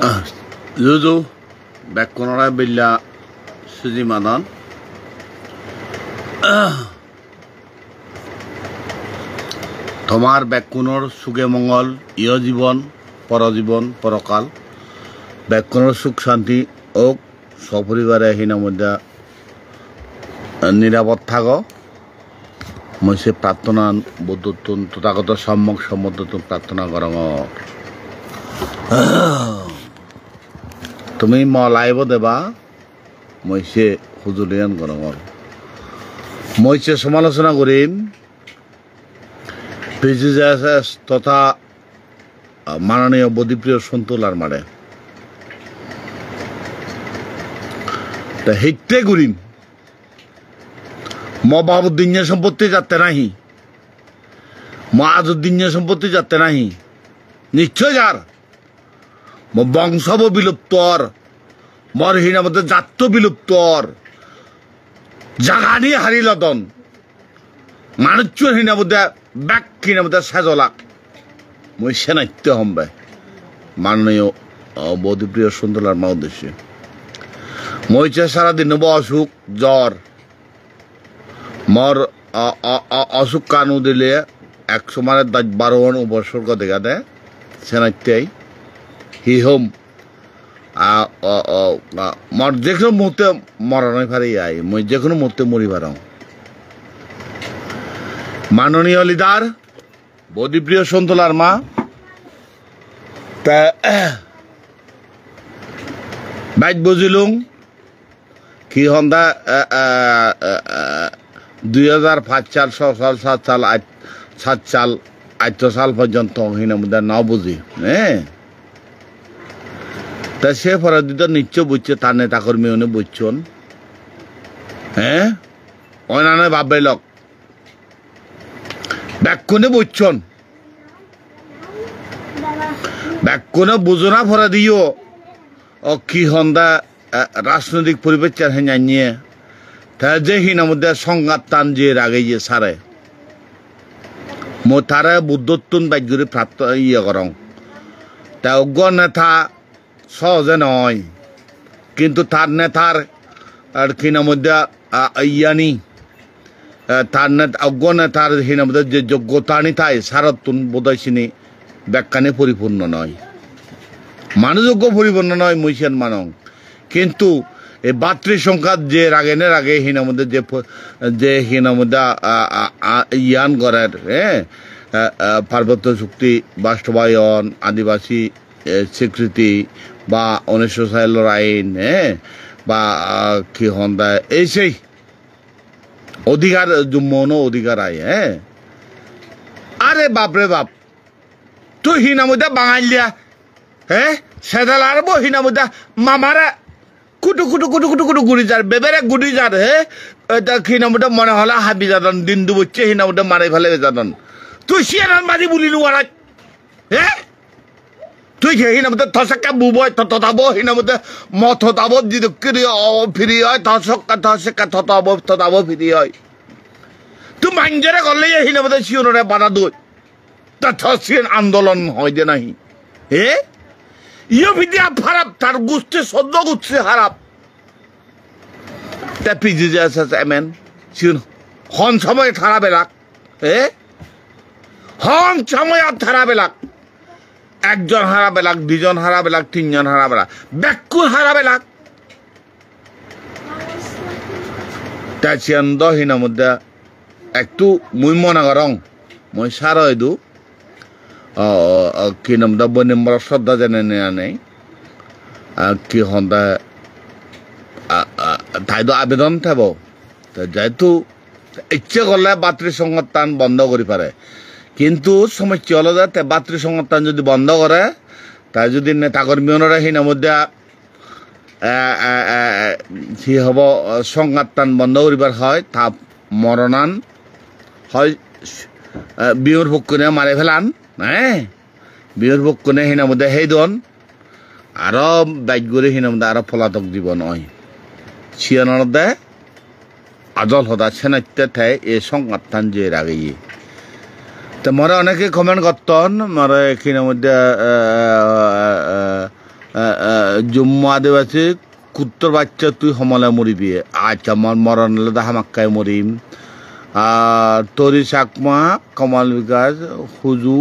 Zuzu Bekonora Billa Suzimadan তোমার ব্যাকুণর সুখে মঙ্গল ইয় জীবন পরজীবন পরকাল ব্যাকুণর সুখ শান্তি ও সপরিবারে হিনা মধ্যে নিরাপদ থাক মৈসে প্রার্থনা বৌদ্ধতুন তথাগত সম্যক সম্বদ্ধতুন প্রার্থনা কর তুমি লাইব দেবা মৈসে হুজুলিয়ান কর মৈসে সমালোচনা করিম তথা মাননীয় বদিপ্রিয় সন্তুলার মারে হেঁটে ঘুরিম বাবুদ্দিন সম্পত্তি যাতে নাহি আজুদ্দিন সম্পত্তি যাতে নাহি নিশ্চয় যার বংশব বিলুপ্তর মর হিনামতে জাত বিলুপ্তর জাগানি হারিলদন মানুষ হিনামতে ব্যাক হিনামতে সাজলাক মই সেনাইত্য হম্বে মাননীয় বৌদিপ্রিয় সুন্দলার মা উদ্দেশ্যে মইছে সারাদিন অসুখ জ্বর মর অসুখ কানু দিলে 112 উপসর্গ দেখা দেয় সেনাইত্যাই হি হোম মর যে কোনো মুহূর্তে মরণে ফারি আই মই যে কোনো মুহূর্তে মরি পারাও মাননীয় লিডার বৌদিপ্রিয় সন্তলার মা তা বাইক বুঝিলুং কি হন্দা 2005 সাল 6 সাল 7 সাল 7 সাল 8 সাল পর্যন্ত হিনা মুদা না বুঝি হ্যাঁ তা সে ফরাদিত নিশ্চয় বুঝছে তার নেতা কর্মী উনি বুঝছেন হ্যাঁ অনান্য ভাববে লোক ব্যাকুনে বুঝছন ব্যাকুনে বুঝো না ফরা দিও ও কি হন্দা রাজনৈতিক পরিবেশ নিয়ে তা যে হিনা মধ্যে সংঘাত টান যে আগে যে সারে মো তারা বুদ্ধত্তুন বাজ্যরে প্রাপ্ত ইয়ে করং তা অজ্ঞ নেতা সহজে নয় কিন্তু তার নেতার আর কিনা মধ্যে ইয়ানি তার নেতা অজ্ঞ নেতার হিনা মধ্যে যে যোগ্যতানি তাই সারতুন বোধহয় ব্যাখ্যানে পরিপূর্ণ নয় মানুষযোগ্য পরিপূর্ণ নয় মহিষান মানং কিন্তু এই বাতৃ সংখ্যা যে রাগেনের আগে হিনার মধ্যে যে হিনার মধ্যে ইয়ান করার হ্যাঁ পার্বত্য চুক্তি বাস্তবায়ন আদিবাসী স্বীকৃতি বা 1946 আইন হ্যাঁ বা কি হন্দা এই সেই অধিকার মৌন অধিকার আই হ্যাঁ আরে বাপরে বাপ তুই হিনা মধ্যে বাঙালিয়া হ্যাঁ সেদাল আর বো হিনা মধ্যে মামারা কুটু কুটু কুটু কুটু কুটু গুড়ি যার বেবেরে গুড়ি যার হে হিনা মধ্যে মনে হলে হাবি যাদন দিন দুবচ্ছে হিনা মধ্যে মারে ফেলে যাদন তুই সিয়ান মারি বুলিলু আর হ্যাঁ তুই হিনা মধ্যে থসকা বুবয় ততাব হিনা মধ্যে মথতাব যদি ফিরি হয় থসকা থতাব ফিরি হয় তুই মাঞ্জরে করলে হিনা মধ্যে সিয়নরে বাধা দই তা থসিয়ান আন্দোলন হয় যে নাহি হে ইয়ে ভিডিয়া খারাপ তার গুছতে সদ্য গুছতে খারাপ তা পিজি যাচ্ছে এমেন সিয়ন হন সময় খারাপ এলাক হে হন সময় আর খারাপ এলাক একজন হারাবে লাগ দুজন হারাবে লাগ তিনজন হারাবে লাগ ব্যাকু হারাবে লাগ তাই চিয়ান্দ হিনা মধ্যে একটু মুই মনে করং মই সার হয়তো কি নাম দা বই নম্বর শ্রদ্ধা জানে নেয়া নেই কি হন্দা তাই তো আবেদন থাকব যেহেতু ইচ্ছে করলে বাতৃ সংস্থান বন্ধ করি পারে কিন্তু সমস্যা হলো যে বাতৃ সংস্থান যদি বন্ধ করে তাই যদি নেতাকর্মীরা হিনার মধ্যে সি হব সংস্থান বন্ধ করিবার হয় তা মরণান হয় বিহুর পক্ষে মারে ফেলান হ্যাঁ বিহুর পক্ষে হিনার মধ্যে সেই দন আরো বাইক করে হিনার মধ্যে আরো পলাতক জীবন হয় সিয়ানোর দে আজল হদা সেনাইতে ঠাই এই সংস্থান যে রাগে তো মরে অনেকে কমেন্ট করতেন মরে এখানের মধ্যে জম্মু আদিবাসী কুত্তর বাচ্চা তুই সমলে মরিবি আচ্ছা মরণ হলে হামাক্কায় মরিম তরি চাকমা কমাল বিকাশ হুজু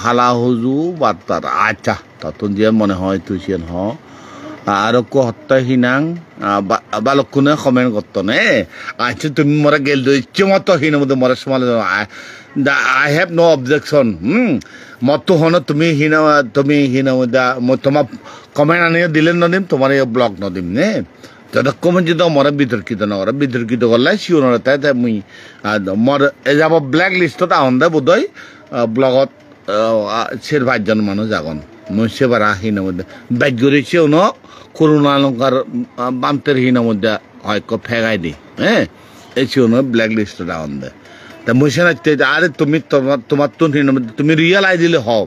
হালা হুজু বার্তার আচ্ছা তখন যে মনে হয় তুই সেন হ আর হত্যা হিনাং বালকুনে কমেন্ট করতো নে আচ্ছা তুমি মরে গেল ইচ্ছে মতো হিন মধ্যে মরে সমালোচনা আই হ্যাভ নো অবজেকশন মতো হন তুমি হিন মধ্যে তোমার কমেন্ট আনিয়ে দিলেন নদিম তোমার ব্লগ নদিম নে যতক্ষণ যদি মরে বিতর্কিত নকরে বিতর্কিত করলে শিওর তাই তাই মুই মর এ যাব ব্ল্যাক লিস্টত আহন দে বোধহয় ব্লগত সের 5 জন মানুষ আগন মই সেবার হিন মধ্যে বাইক করেছেও ন করুণা অলঙ্কার বামতের হিন মধ্যে হয় ফেগাই দি হ্যাঁ এই শিও ন ব্ল্যাক লিস্টত আহন দে তা মই সে আরে তুমি তোমার তো হিন মধ্যে তুমি রিয়েল আই দিলে হও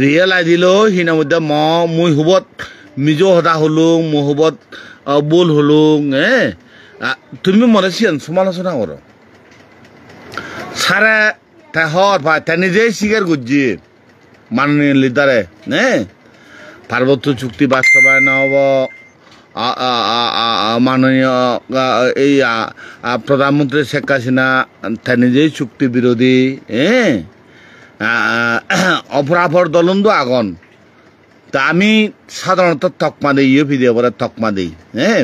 রিয়েল আই দিলেও হিন মধ্যে মুই হুবত মিজো হদা হলুং মুহুবত বল হলুং হ্যাঁ তুমি মনে ছিলেন সমালোচনা করো সারা তাই হর ভাই তাই নিজেই স্বীকার করছি মাননীয় লিডারে হ্যাঁ পার্বত্য চুক্তি বাস্তবায়ন হব মাননীয় এই প্রধানমন্ত্রী শেখ হাসিনা তাই নিজেই চুক্তি বিরোধী হ্যাঁ অপরাপর দলন্দু আগন তা আমি সাধারণত তকমা দিই ইউপিডিএফ তকমা দিই হ্যাঁ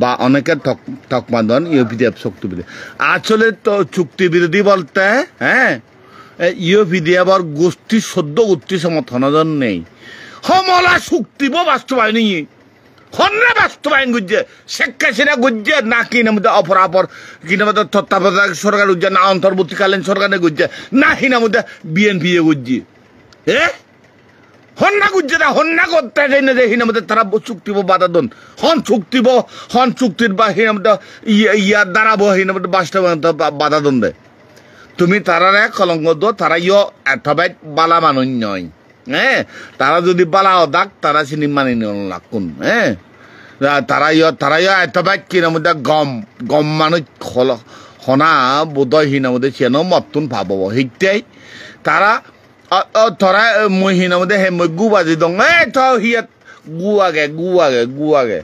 বা অনেকের তকমা দেন ইউপিডিএফ শক্তি বিরোধী আসলে তো চুক্তি বিরোধী বলতে হ্যাঁ ইউপিডিএফর গোষ্ঠী সদ্য গোষ্ঠী সমর্থন নেই সমলা চুক্তি বাস্তবায়ন হন্যা বাস্তবায়ন গুজে শেখ হাসিনা গুজে না কিনা মধ্যে অপরাপর কিনা মধ্যে তত্ত্বাবধায়ক সরকার গুজে না অন্তর্বর্তীকালীন সরকারে গুজে না কিনা মধ্যে বিএনপি গুজে হন্যা গুজে না হন্যা করতে যাই না যে হিনা মধ্যে তারা চুক্তিব বাধা দন হন চুক্তির বা হিনা মধ্যে ইয়ার দাঁড়াবো হিনা মধ্যে বাস্তবায়ন বাধা দন দে তুমি তারারে কলঙ্ক দো তারা ইয় এতবাই বালা মানুষ নয় হ্যাঁ তারা যদি বালা দাগ তারা চিনি মানি লাগুন হ্যাঁ তারা ইয় এতবাই কিনা মধ্যে গম মানুষ হনা বোধয় হিনা মধ্যে চেনো মতুন ভাব সেইটাই তারা থরা মই হিনা মধ্যে হে মই গু বাজি দং হিয়াত গুয়াগে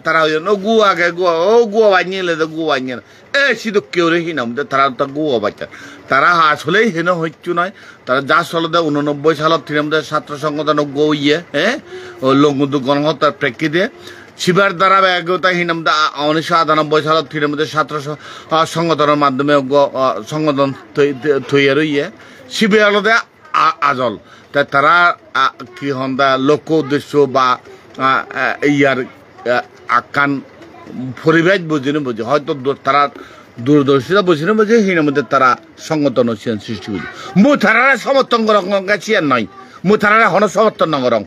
তারা গুয়াগে গুয়া বানিয়ে গুয়া বানিয়ে সিধু কেউ রে হিনা মধ্যে তারা তো গুয়া বাচ্চা তারা আসলেই হেন হইছু নয় তারা যা চলতে 89 সালত তৃণমূলের ছাত্র সংগঠন গইয়ে হ্যাঁ লঙ্গুদু গণহত্যার প্রেক্ষিতে শিবার দ্বারা একতা হিনামদা 1998 সালত তৃণমূলের ছাত্র সংগঠনের মাধ্যমে সংগঠন তৈরি রইয়ে শিবির আলাদা আজল তাই তারা কি হন্দা লক্ষ্য উদ্দেশ্য বা ইয়ার আকান পরিবেশ বুঝিনি বুঝে হয়তো তারা দূরদর্শিতা বুঝিনি বুঝে হিনের মধ্যে তারা সংগঠন সৃষ্টি বুঝে মুই তারা সমর্থন করং চিয়ার নয় মুই তারা হন সমর্থন নগরং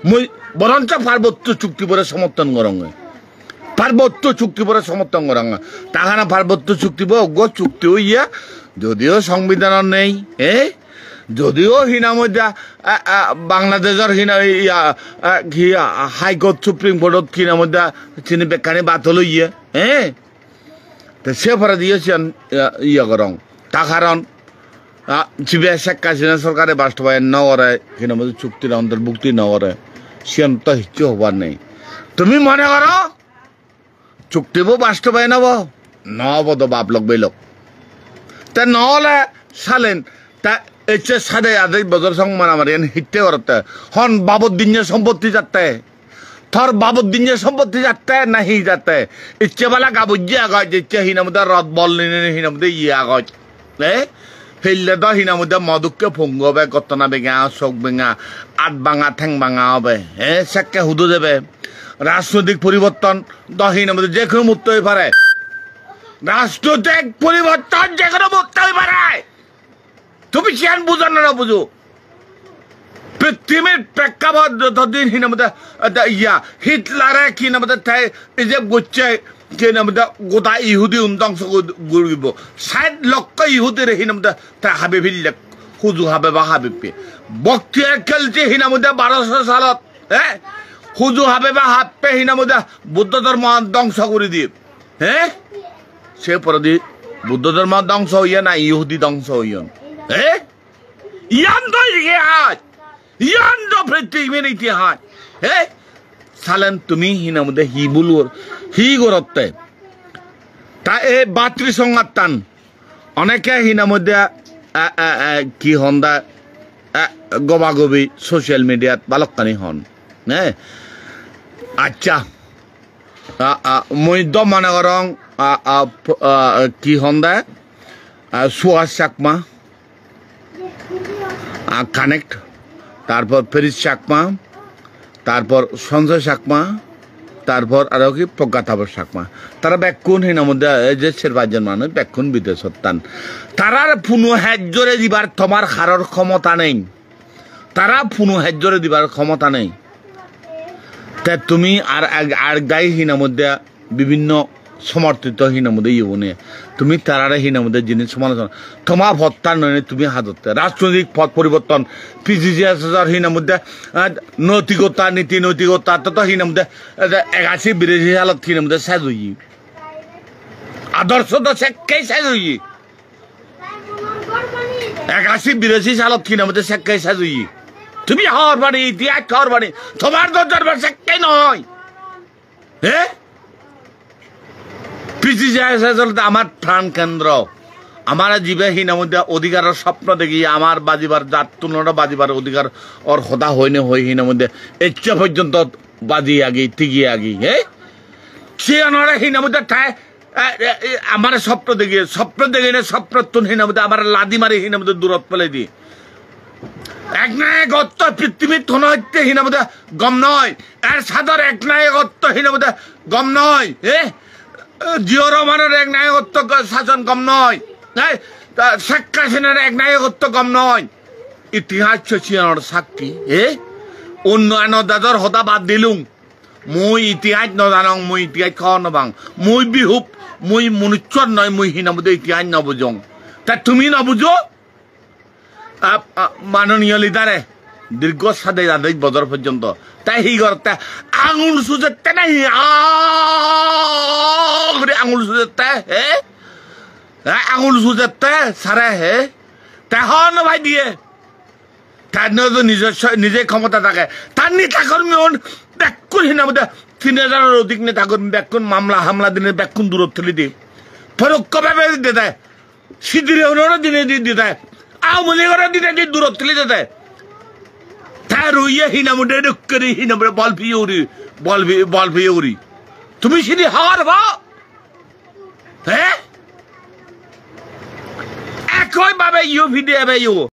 মুই বরঞ্চ পার্বত্য চুক্তি পরে সমর্থন করং পার্বত্য চুক্তি পরে সমর্থন করং তাহারা পার্বত্য চুক্তি চুক্তি হইয়া যদিও সংবিধান নেই যদিও হিনা মধ্যে বাংলাদেশের হিনা হাইকোর্ট সুপ্রিম কোর্টত হিনা মধ্যে চিনি বেকানি বাতল ইয়ে তো সে ফরে দিয়েছেন ইয়ে করং তা কারণ সিবিআই শেখ হাসিনা সরকারে বাস্তবায়ন ন করে হিনা মধ্যে চুক্তির অন্তর্ভুক্তি ন করে সিয়ান তো হিচ্ছু হবার নেই তুমি মনে করো চুক্তিব বাস্তবায়ন হব নহব তো বাপ লোক বেলোক তা নহলে সালেন তা এসে সাড়ে আধেক বছর সঙ্গে মারামারি হিটতে করতে হন বাবুদ্দিনের সম্পত্তি যাতে থর বাবুদ্দিনের সম্পত্তি যাতে না হি যাতে ইচ্ছে বেলা গাবুজি আগজ ইচ্ছে হিনামুদা রদ বল হিনামুদে ইয়ে আগজ ফেললে তো হিনামুদা মদুককে ফঙ্গ হবে কতনা বেঙা চোখ বেঙা আট ভাঙা ঠেং ভাঙা হবে সেকে হুদু যাবে রাজনৈতিক পরিবর্তন তো হিনামুদে যে কোনো মুহূর্তে হয়ে পারে রাজনৈতিক পরিবর্তন যে কোনো মুহূর্তে হয়ে পারে তুমি সেন বুঝো না বুঝো পৃথিবীর প্রেক্ষাপট যতদিন হিনামতে ইয়া হিটলারে কি নামতে এই যে গোচ্ছে কি নামতে গোটা ইহুদি ধ্বংস কৰিব 60 লক্ষ ইহুদির হিনামতে তাই হাবি ফিরলে হুজু হাবে বা হাবিপে বক্তিয়ার খেলছে হিনামতে 1200 সালত হুজু হাবে বা হাপে হিনামতে বুদ্ধ ধর্ম ধ্বংস করে দিয়ে সে পরদি বুদ্ধ ধর্ম ধ্বংস হইয়া না ইহুদি ধ্বংস হইয়া ইয়ান তো আজ ইয়ান্ড পৃথিবীর ইতিহাস হে সালেন তুমি হিনা মধ্যে হি বুলুর হি গরতে তা এ বাতৃ সংঘাতান অনেকে হিনা মধ্যে কি হন্দা গবাগবি সোশ্যাল মিডিয়াত বালকানি হন হ্যাঁ আচ্ছা মই দম মনে করং কি হন্দা সুহাস চাকমা কানেক্ট তারপর ফেরিজ চাকমা তারপর সঞ্জয় চাকমা তারপর আরো কি প্রজ্ঞাতাবর চাকমা তারা ব্যাকুণ হিনার মধ্যে যে 4-5 জন মানুষ ব্যাকুণ বিদেশত টান তারার পুনু হেজরে দিবার তোমার হারর ক্ষমতা নেই তারা পুনু হেজরে দিবার ক্ষমতা নেই তা তুমি আর গাই হিনার মধ্যে বিভিন্ন সমর্থিত হিনার মধ্যে ইউনে তুমি তারারে হিনার মধ্যে জিনিস সমালোচনা তোমার ভত্তার নয় তুমি হাজতে রাজনৈতিক পথ পরিবর্তন পিজিজিএসের হিনার মধ্যে নৈতিকতা নীতি নৈতিকতা তো হিনার মধ্যে 81-82 সালত হিনার মধ্যে শেষ হই আদর্শ তো শেখকেই শেষ হই 81-82 সালত হিনার মধ্যে শেখকেই শেষ হই তুমি হওয়ার বাড়ি ইতিহাস হওয়ার বাড়ি তোমার দরজার বাড়ি শেখকেই নয় হ্যাঁ আমার প্রাণ কেন্দ্র আমার জীবে হিনা মধ্যে অধিকারের স্বপ্ন দেখি আমার বাজিবার যার তুলনা বাজিবার অধিকার ওর হতা হইনে হই হিনা মধ্যে ইচ্ছা পর্যন্ত বাজি আগি টিকি আগি হ্যাঁ সে আনারা হিনা মধ্যে আমার স্বপ্ন দেখি না স্বপ্ন তুন হিনা মধ্যে আমার লাদি মারি হিনা মধ্যে দূরত পেলে দি এক নায়কত্ব পৃথিবীর থন হইতে হিনা মধ্যে গম নয় এর সাদর এক নায়কত্ব হিনা মধ্যে গম নয় হ্যাঁ জিও রহমানের এক নায়কত্ব শাসন কম নয় শেখ হাসিনার এক নায়কত্ব কম নয় ইতিহাস চচিয়ানোর সাক্ষী উন্নয়ন দাদর হতা বাদ দিলুম মুই ইতিহাস নজানং মুই ইতিহাস খাওয়া নবাং মুই বিহুপ মুই মনুষ্যর নয় মুই হিনা মধ্যে ইতিহাস নবুজং তা তুমি নবুঝো মাননীয় লিডারে দীর্ঘ 7 বছর পর্যন্ত তাই হি করতে আঙুল সুজতে নাই আঙুল সুজতে হে আঙুল সুজতে সারে হে তেহন ভাই দিয়ে তার নিজে ক্ষমতা থাকে তার নেতাকর্মী ব্যাকুণ হিনার মধ্যে 3000-এর অধিক নেতাকর্মী ব্যাকুণ মামলা হামলা দিনে ব্যাকুণ দূরত ঠেলে দিয়ে পরোক্ষভাবে দিতে দেয় সিদ্ধির দিনে দিয়ে দেয় আওয়ামী লীগের দিনে দিয়ে দূরত ঠেলে দিতে দেয় তার রইয়া হিনা মধ্যে ডুক্করি হিনা মধ্যে বল ভিউরি তুমি সিধি হাওয়ার ভাও হ্যাঁ একই ভাবে ইউ ভিডিও